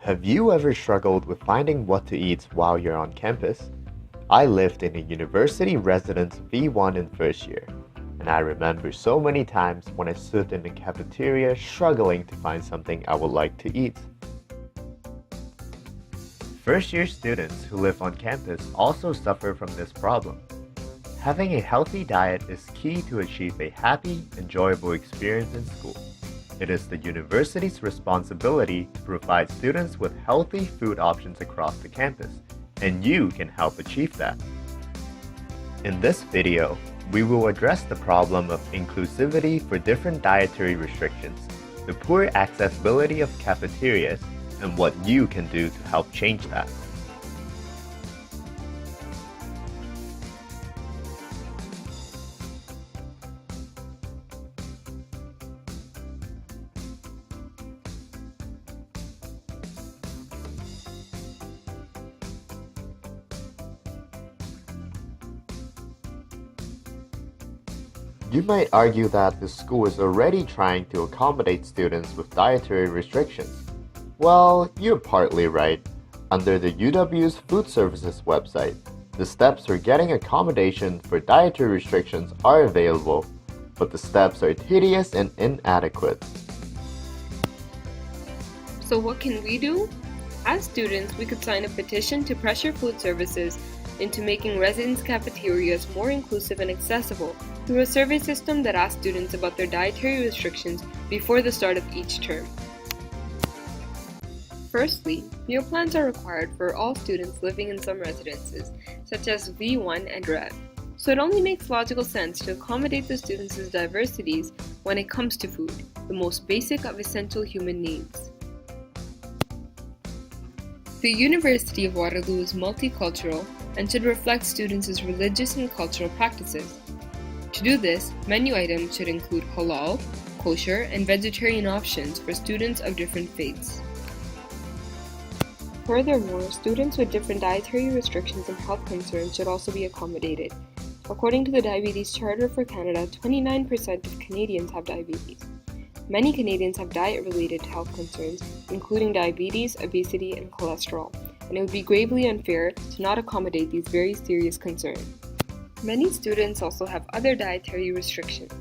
Have you ever struggled with finding what to eat while you're on campus? I lived in a university residence V1 in first year, and I remember so many times when I stood in the cafeteria struggling to find something I would like to eat. First year students who live on campus also suffer from this problem. Having a healthy diet is key to achieve a happy, enjoyable experience in school. It is the university's responsibility to provide students with healthy food options across the campus, and you can help achieve that. In this video, we will address the problem of inclusivity for different dietary restrictions, the poor accessibility of cafeterias, and what you can do to help change that. You might argue that the school is already trying to accommodate students with dietary restrictions. Well, you're partly right. Under the UW's Food Services website, the steps for getting accommodation for dietary restrictions are available, but the steps are tedious and inadequate. So what can we do? As students, we could sign a petition to pressure food services into making residence cafeterias more inclusive and accessible through a survey system that asks students about their dietary restrictions before the start of each term. Firstly, meal plans are required for all students living in some residences, such as V1 and Rev. So it only makes logical sense to accommodate the students' diversities when it comes to food, the most basic of essential human needs. The University of Waterloo is multicultural and should reflect students' religious and cultural practices. To do this, menu items should include halal, kosher, and vegetarian options for students of different faiths. Furthermore, students with different dietary restrictions and health concerns should also be accommodated. According to the Diabetes Charter for Canada, 29% of Canadians have diabetes. Many Canadians have diet-related health concerns, including diabetes, obesity, and cholesterol, and it would be gravely unfair to not accommodate these very serious concerns. Many students also have other dietary restrictions.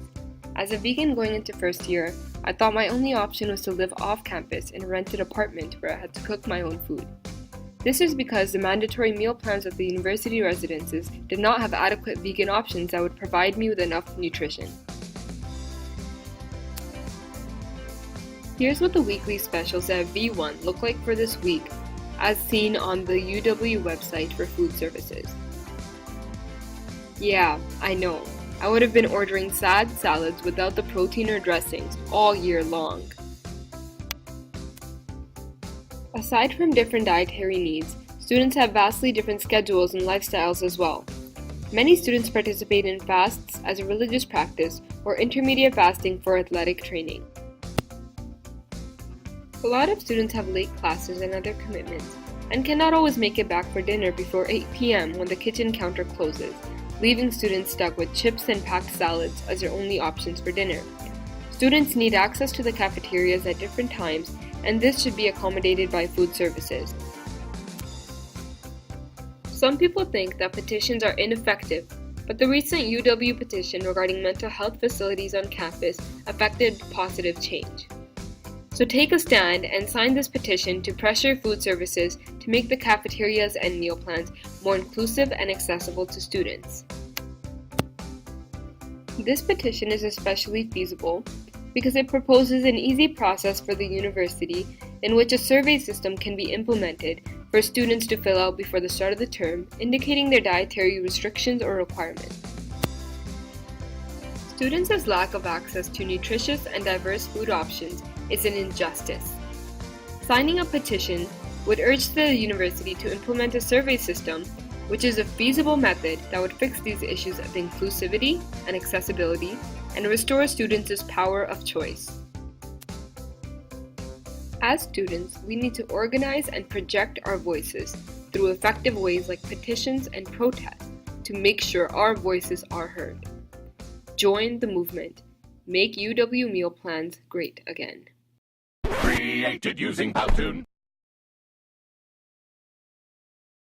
As a vegan going into first year, I thought my only option was to live off campus in a rented apartment where I had to cook my own food. This is because the mandatory meal plans at the university residences did not have adequate vegan options that would provide me with enough nutrition. Here's what the weekly specials at V1 look like for this week, as seen on the UW website for food services. Yeah, I know. I would have been ordering sad salads without the protein or dressings all year long. Aside from different dietary needs, students have vastly different schedules and lifestyles as well. Many students participate in fasts as a religious practice or intermediate fasting for athletic training. A lot of students have late classes and other commitments and cannot always make it back for dinner before 8 p.m. when the kitchen counter closes, leaving students stuck with chips and packed salads as their only options for dinner. Students need access to the cafeterias at different times, and this should be accommodated by food services. Some people think that petitions are ineffective, but the recent UW petition regarding mental health facilities on campus affected positive change. So take a stand and sign this petition to pressure food services to make the cafeterias and meal plans more inclusive and accessible to students. This petition is especially feasible because it proposes an easy process for the university in which a survey system can be implemented for students to fill out before the start of the term, indicating their dietary restrictions or requirements. Students' lack of access to nutritious and diverse food options is an injustice. Signing a petition would urge the university to implement a survey system, which is a feasible method that would fix these issues of inclusivity and accessibility and restore students' power of choice. As students, we need to organize and project our voices through effective ways like petitions and protests to make sure our voices are heard. Join the movement. Make UW meal plans great again. Created using Powtoon.